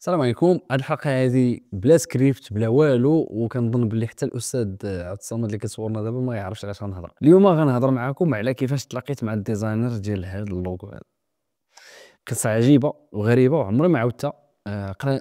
السلام عليكم. هاد الحلقه هذه بلا سكريبت بلا والو، وكنظن باللي حتى الاستاذ عبد الصمد اللي كتصورنا دابا ما يعرفش علاش غنهضر. اليوم غنهضر معكم على كيفاش تلاقيت مع الديزاينر ديال هاد اللوغو هذا. قصه عجيبه وغريبه وعمري ما عاودتها.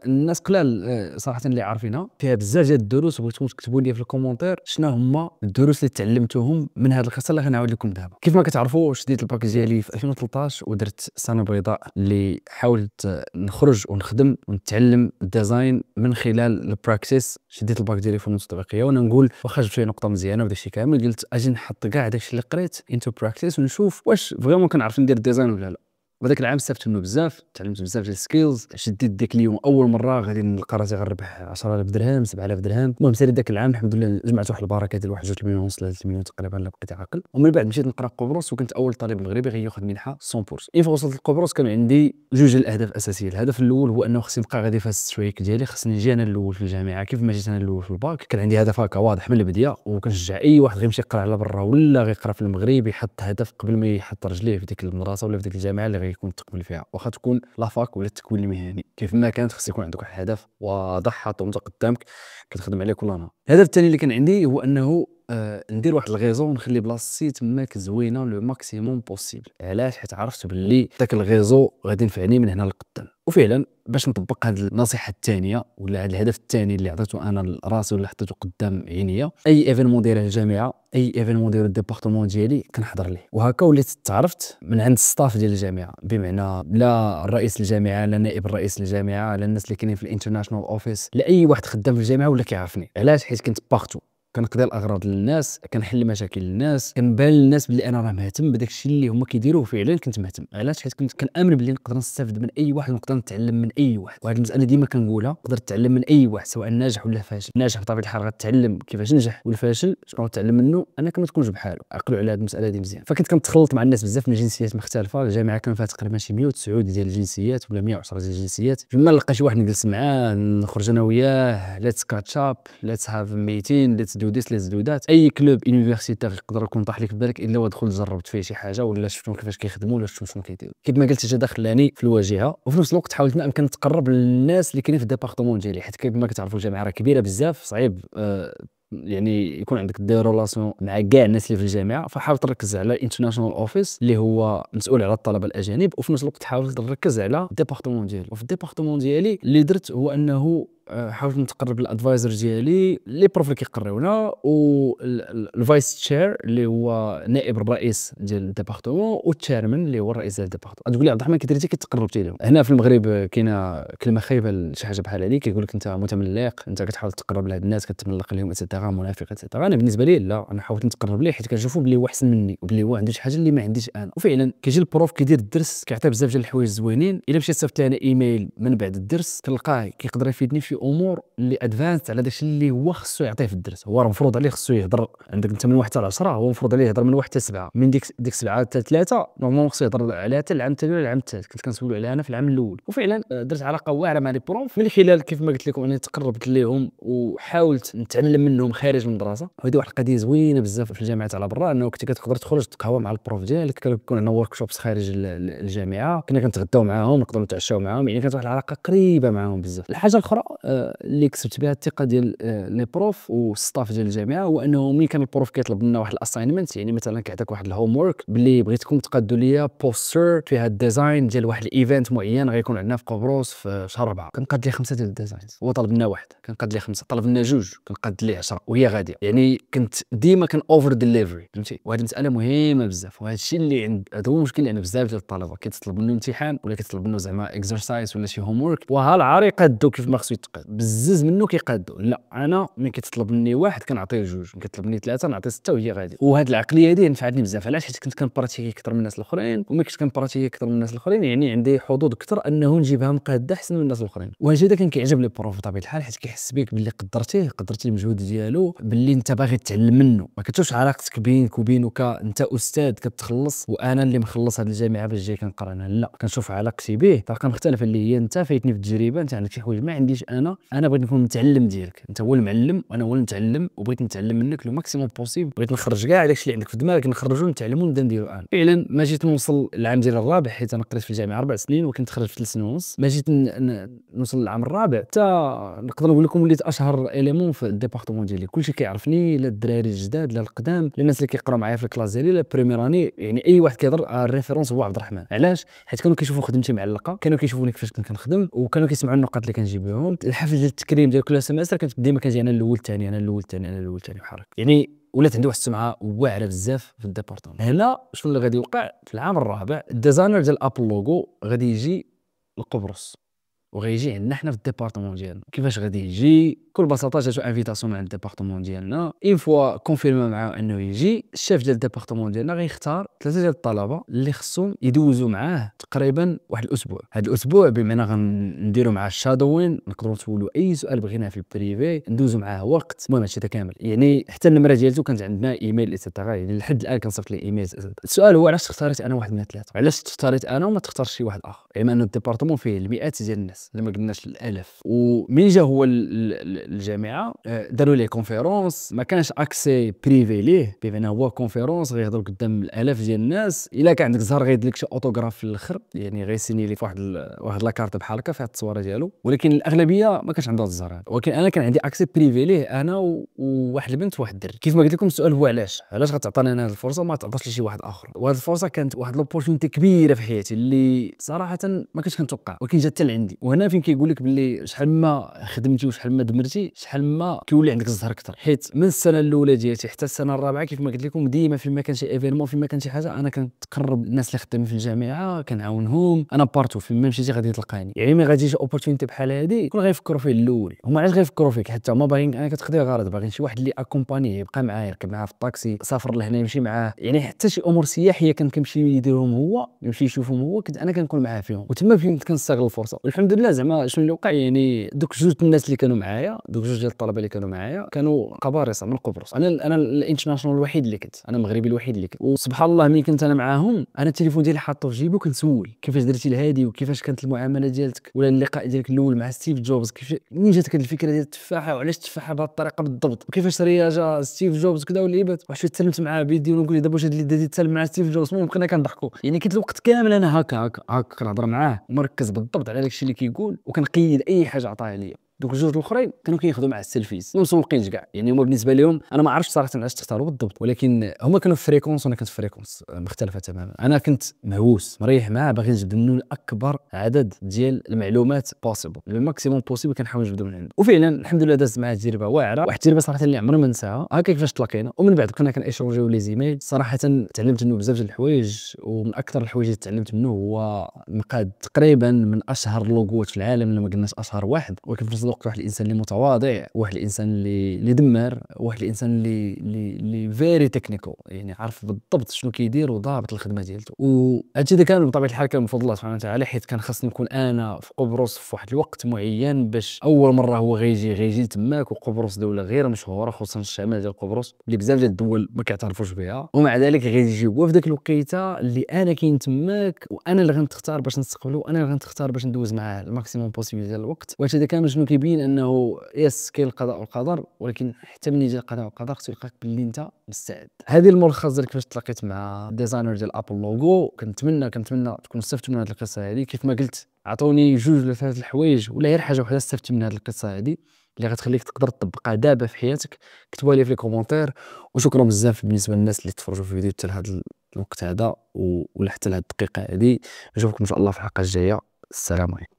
الناس قلال صراحه اللي عارفينها فيها بزاف ديال الدروس، وبغيتكم تكتبوا لي في الكومونتير شنو هما الدروس اللي تعلمتوهم من هذه القصه اللي غنعاود لكم دابا. كيف ما كتعرفوا شديت الباك ديالي في 2013 ودرت سنه بيضاء اللي حاولت نخرج ونخدم ونتعلم الديزاين من خلال البراكتيس. شديت الباك ديالي في المتطبيقيه وانا نقول واخا جبت شي نقطه مزيانه وداكشي كامل، قلت اجي نحط كاع داكشي اللي قريت انتو براكتيس ونشوف واش فريمون كنعرف ندير الديزاين ولا لا. وذاك العام استفدت منه بزاف، تعلمت بزاف ديال السكيلز. شديت ديك اليوم اول مره غادي نلقى راسي غنربح 10000 درهم 7000 درهم. المهم سالي داك العام الحمد لله جمعت واحد البركه ديال 1 مليون ونص ل 3 مليون تقريبا الا بقيت عاقل. ومن بعد مشيت نقرا قبرص، وكنت اول طالب مغربي غياخذ منحه 100%. اين وصلت لقبرص كان عندي جوج الاهداف اساسيه. الهدف الاول هو انه خصني نبقى غادي في الستريك ديالي، خصني نجي انا الاول في الجامعه كيف ما جيت انا الاول في الباك. كان عندي هدف هكا واضح من البدايه، وكنشجع اي واحد غيمشي يقرا على برا ولا غيقرا في المغرب يحط هدف قبل ما يحط رجليه في ديك المدرسه ولا في ديك الجامعه اللي غيكون التقبل فيها، واخا تكون لافاك ولا التكوين المهني. كيف ما كانت خص يكون عندك واحد الهدف واضح حاطه انت قدامك كتخدم عليه كل نهار. الهدف الثاني اللي كان عندي هو انه ندير واحد الغيزو ونخلي بلاصتي تماك زوينه لو ماكسيموم بوسيبل. علاش؟ حيت عرفت باللي داك الغيزو غادي ينفعني من هنا لقدام. وفعلا باش نطبق هذه النصيحه الثانيه ولا هذا الهدف الثاني اللي عطيته انا لراسي ولا حطيته قدام عينيا، اي ايفينمون دايره الجامعه، اي ايفينمون داير الديبارتمون ديالي كنحضر ليه. وهكا وليت تعرفت من عند الستاف ديال الجامعه، بمعنى لا الرئيس الجامعه لا نائب الرئيس الجامعه لا الناس اللي كاينين في الانترناشونال اوفيس، لا اي واحد خدام في الجامعه ولا كيعرفني. علاش؟ حيت كنت باغتو كنقضي الاغراض للناس، كنحل مشاكل الناس، كنبان للناس بلي انا راه مهتم بداك الشيء اللي هما كيديروه. فعلا كنت مهتم. علاش؟ حيت كنت كنامن بلي نقدر نستافد من اي واحد ونقدر نتعلم من اي واحد. وهذه المساله ديما كنقولها، تقدر تتعلم من اي واحد سواء ناجح ولا فاشل. ناجح بطبيعه الحال غتعلم كيفاش ننجح، والفاشل شنو غتعلم منه انك ما تكونش بحالو. عقلوا على هذه المساله دي مزيان. فكنت كنتخلط مع الناس بزاف من جنسيات مختلفه. الجامعه كان فيها تقريبا شي 109 ديال الجنسيات ولا 110 ديال الجنسيات. فما نلقى شي واحد نجلس معاه نخرج انا وياه، ليتس كاتشاب، ليتس هاف ميتين، ليتس دو ذيس، ليتس دو ذات. اي كلوب يونيفرسيتير يقدر يكون طاح لك في بالك الا ودخل جربت فيه شي حاجه ولا شفتهم كيفاش كيخدموا ولا شفتهم شنو كيديروا. كيف ما قلت هذا خلاني في الواجهه، وفي نفس الوقت حاولت ما امكن نتقرب للناس اللي كاينين في الديبارتمون ديالي، حيت كيف ما كتعرفوا الجامعه راه كبيره بزاف، صعيب يعني يكون عندك دي ريلاسيون مع كاع الناس اللي في الجامعه. فحاول تركز على الانترناشونال اوفيس اللي هو مسؤول على الطلبه الاجانب، وفي نفس الوقت حاول تركز على الديبارتمون ديالي. وفي الديبارتمون ديالي اللي درت هو انه حاولت نتقرب للادفايزر ديالي لي بروف اللي كيقريونا، والفايس تشير اللي هو نائب الرئيس ديال الديبارتمون، والتشيرمان اللي هو الرئيس ديال الديبارتمون. تقول لي عبد الرحمن كي درتي كي تقربتي لهم. هنا في المغرب كاينه كلمه خايبه لشي حاجه بحال هذه، كيقول لك انت متملق، انت كتحاول تقرب لهاد الناس كتملق لهم اتسيتيرا، منافق اتسيتيرا. انا بالنسبه لي لا، انا حاولت نتقرب ليه حيت كنشوفو بلي هو احسن مني وبلي هو عنده شي حاجه اللي ما عنديش انا. وفعلا كيجي البروف كيدير الدرس كيعطي بزاف ديال الحوايج زوينين. الا مشيت صيفط انا ايميل من بعد الدرس كنلقاه كيقدر يفيدني في امور اللي ادفانس على داكشي اللي هو خصو يعطيه في الدرس. هو راه مفروض عليه خصو يهضر عندك انت من 1 حتى 10، هو مفروض عليه يهضر من 1 حتى 7. من ديك 7 حتى 3 نورمالمون خصو يهضر عليها حتى العام الثاني ولا العام الثالث. كنت كنسولو عليها انا في العام الاول. وفعلا درت علاقه واعره مع لي بروف من خلال كيف ما قلت لكم اني تقربت ليهم وحاولت نتعلم منهم خارج من الدراسه. وهذه واحد القضيه زوينه بزاف في الجامعات على برا، انه كنت كتقدر تخرج تقهوى مع البروف ديالك. كيكون عندنا ورك شوبس خارج الجامعه، كنا كنتغداو معاهم، نقدروا نتعشاو معاهم، يعني كانت واحد العلاقه قريبه معاهم بزاف. الحاجه الاخرى اللي كسبت بها الثقه ديال لي بروف والستاف ديال الجامعه هو انه ملي كان البروف كيطلب لنا واحد الاساينمنت، يعني مثلا كيعطيك واحد الهوم ورك باللي بغيتكم تقادوا ليا بوستر فيها الديزاين ديال واحد الايفنت معين غيكون عندنا في قبرص في شهر 4. كنقاد ليه 5 ديال الديزاينز. هو طلب لنا واحد كنقاد ليه 5، طلب لنا 2 كنقاد ليه 10 وهي غاديه. يعني كنت ديما كان اوفر ديليفري، فهمتي. وهذه المساله مهمه بزاف، وهذا الشيء اللي عند هذا هو المشكل لان بزاف ديال الطلبه كيتطلب منه امتحان ولا كيتطلب منه زعما اكسرسايز ولا شي هوم ورك وها العار يقادو كيف ما خصو يتقاد، بزز منه كيقادو. لا انا ملي كيتطلب مني واحد كنعطيه 2، ملي كيطلب مني 3 نعطيه 6 وهي غادي. وهذه العقليه هذه نفعتني بزاف. علاش؟ حيت كنت كنبراتيكي اكثر من الناس الاخرين، وملي كنت كنبراتيكي اكثر من الناس الاخرين يعني عندي حظوظ اكثر انه نجيبها مقاده احسن من الناس الاخرين. وهذا كان كيعجب لي بروف بطبيعه الحال، حيت كيحس بك باللي قدرتي المجهود ديالو، باللي انت باغي تتعلم منه. ما كتشوفش علاقتك بينك وبينه انت استاذ كتخلص وانا اللي مخلص هذه الجامعه باش جاي كنقرا انا. لا، كنشوف علاقتي به طريقه مختلفه اللي هي انت فايتني في التجربه، انت عندك شي حوايج ما عنديش انا انا بغيت نكون متعلم ديالك، انت هو المعلم وانا هو المتعلم، وبغيت نتعلم منك لو ماكسيموم بوسيبل، بغيت نخرج كاع داكشي اللي عندك في دماغك نخرجو نتعلمو نبدا نديرو انا. فعلا ما جيت نوصل للعام ديال الرابع، حيت انا قريت في الجامعه 4 سنين وكنت خرجت في 3 سنين ونص، ما جيت نوصل للعام الرابع حتى نقدر نقول لكم وليت اشهر اليمون في الديبارتمون ديالي، كلشي كيعرفني، لا الدراري الجداد لا القدام، لا الناس اللي كيقراو معايا في الكلاس ديالي لا بريمير اني، يعني اي واحد كيهضر الريفيرونس هو عبد الرحمن. علاش؟ حيت كانوا كيشوفوا خدمتي معلقه، كانوا كيشوفوني كيفاش كنت كنخدم، وكانوا كيسمعوا النقاط اللي كنجيب لهم. الحفل ديال التكريم ديال كل سيمستر كنت ديما كنجي انا الاول الثاني، انا الاول الثاني، انا الاول الثاني بحال هكا، يعني ولات عندي واحد السمعه واعره بزاف في الديبارتمون. هنا شنو اللي غادي يوقع في العام الرابع؟ الديزاينر ديال ابل لوغو غادي يجي لقبرص وغيجي عندنا حنا في الديبارتمون ديالنا. كيفاش غادي يجي؟ بكل بساطه جاتو انفيتاسيون من عند الديبارتمون ديالنا، اون فوا كونفيرمي معاه انه يجي، الشيف ديال الديبارتمون ديالنا غيختار 3 ديال الطلبه اللي خصهم يدوزوا معاه تقريبا واحد الاسبوع. هذا الاسبوع بما غنديروا معاه الشادوين، نقدروا نسولوا اي سؤال بغيناه في البريفي، ندوزوا معاه وقت، المهم هادشي كامل، يعني حتى النمره ديالته كانت عندنا ايميل ايتترا، يعني لحد الان كنصيفط ليه ايميل. السؤال هو علاش اختاريت انا واحد من الثلاثه؟ علاش اختاريت انا وما تختارش شي واحد اخر؟ بما انه الديبارتمون فيه المئات ديال الناس، اللي ما قلناش الالاف. ومن جا هو الجامعه داروا ليه كونفيرونس، ما كانش اكسي بريفي ليه، بما هو كونفيرونس غيهضر قدام الالاف ديال الناس. الا كان عندك زهر غيدير لك شي اوتوغراف في الاخر، يعني غيسيني لي في واحد لاكارت بحال هكا فيها التصويره ديالو، ولكن الاغلبيه ما كانش عندها الزهر هذا. ولكن انا كان عندي اكسي بريفي ليه، انا وواحد البنت وواحد الدري. كيف ما قلت لكم السؤال هو علاش غتعطيني انا هذه الفرصه وما تعطاش لشي واحد اخر؟ وهذه الفرصه كانت واحد لوبورتونيتي كبيره في حياتي اللي صراحه ما كنتش كنتوقع، ولكن جات حتى لعندي. وهنا فين كيقول لك باللي شحال ما خدمتي وشحال ما دمرتي شحال ما كيولي عندك الزهر اكثر. حيت من السنه الاولى ديالتي حتى السنه الرابعه كيف ما قلت لكم ديما فيما كان شي ايفينمون، فيما كان شي حاجه، انا كنتقرب الناس اللي خدامين في الجامعه، كنعاونهم، انا بارتو فيما مشيتي غادي تلقاني. يعني ملي غادي شي اوبورتونيتي بحال هذه كون غيفكروا فيه الاول. هما علاش غيفكروا فيك؟ حتى هما باغيين، انا كتقضي غرض، باغيين شي واحد اللي اكومباني يبقى معاه، يركب معاه في الطاكسي، سافر لهنا يمشي معاه، يعني حتى شي امور سياحيه كان كيمشي يديرهم هو، يمشي يشوفهم هو، كنت انا كنكون معاه فيهم. وتما فين كنستغل الفرصه. والحمد لله زعما شنو اللي وقع، يعني دوك جوج الناس اللي كانوا معايا، دوك جوج ديال الطلبه اللي كانوا معايا كانوا قبارصه من قبرص. انا الانترناشونال الوحيد اللي كنت، انا المغربي الوحيد اللي كنت. وسبحان الله ملي كنت انا معاهم، انا التليفون ديالي حاطه في جيبي وكنسول كيفاش درتي لهادي، وكيفاش كانت المعامله ديالتك، ولا اللقاء ديالك الاول مع ستيف جوبز، كيفاش منين جاتك هذه الفكره ديال التفاحه، وعلاش التفاحه بهذه الطريقه بالضبط، وكيفاش رياجه ستيف جوبز كذا وليبات. واحد شويه تسلمت معاه بيدي ونقول له دابا واش هاد اللي دازي تسلم مع ستيف جوبز، المهم بقينا كنضحكوا. يعني كنت الوقت كامل انا هكا كنهضر معاه ومركز بالضبط على داكشي اللي كيقول، وكنقيد اي حاجه عطاها ليا. دوك الجوج الاخرين كانوا كياخذوا مع السيلفيز، ما مسوقينش كاع، يعني هما بالنسبه لهم انا ما عرفتش صراحه علاش تختاروا بالضبط، ولكن هما كانوا في فريكونس وانا كنت في فريكونس مختلفه تماما. انا كنت مهووس مريح معاه، باغي نجبد منه اكبر عدد ديال المعلومات بوسيبل، الماكسيموم بوسيبل كنحاول نجبدو من عنده. وفعلا الحمد لله دازت معاه تجربه واعره، واحد التجربه صراحه اللي عمري ما ننساها. هكا كيفاش تلاقينا، ومن بعد كنا كنيشونجيو لي زيميل، صراحه تعلمت منه بزاف ديال الحوايج، ومن اكثر الحوايج اللي تعلمت منه هو نقاد تقريبا من اشهر لوغوات في العالم، لما قلناش اشهر واحد، ولكن في نفس الوقت واحد الانسان اللي متواضع، واحد الانسان اللي دمر، واحد الانسان اللي فيري تكنيكال، يعني عارف بالضبط شنو كيدير وضابط الخدمه ديالته. وهادشي كان بطبيعه الحال كان من فضل الله سبحانه وتعالى، حيت كان خاصني نكون انا في قبرص في واحد الوقت معين، باش اول مره هو غيجي تماك. وقبرص دوله غير مشهوره، خصوصا الشمال ديال قبرص اللي بزاف ديال الدول ما كيعترفوش بها، ومع ذلك غيجي هو في ذاك الوقيته اللي انا كاين تماك، وانا اللي غنختار باش نستقبلو، وانا اللي غنختار باش ندوز معاه الماكسيموم بوسيبل ديال الوقت. وهذا كامل شنو كيبين؟ انه يس كاين القضاء والقدر، ولكن حتى ملي يجي القضاء والقدر خصو يلقاك باللي انت مستعد. هذه الملخص ديال كيفاش تلاقيت مع الديزاينر ديال ابل لوغو. كنتمنى تكونوا استفدتوا من هذه القصه هذه. كيف ما قلت عطوني جوج ولا ثلاث الحوايج ولا غير حاجه وحده استفدت من هذه القصه هذه اللي غتخليك تقدر تطبقها دابا في حياتك. كتبوا لي في الكومونتير. وشكرا بزاف بالنسبه للناس اللي تفرجوا في الفيديو حتى لهذا الوقت هذا ولا حتى لهذه الدقيقه هذه. نشوفكم ان شاء الله في الحلقه الجايه. السلام عليكم.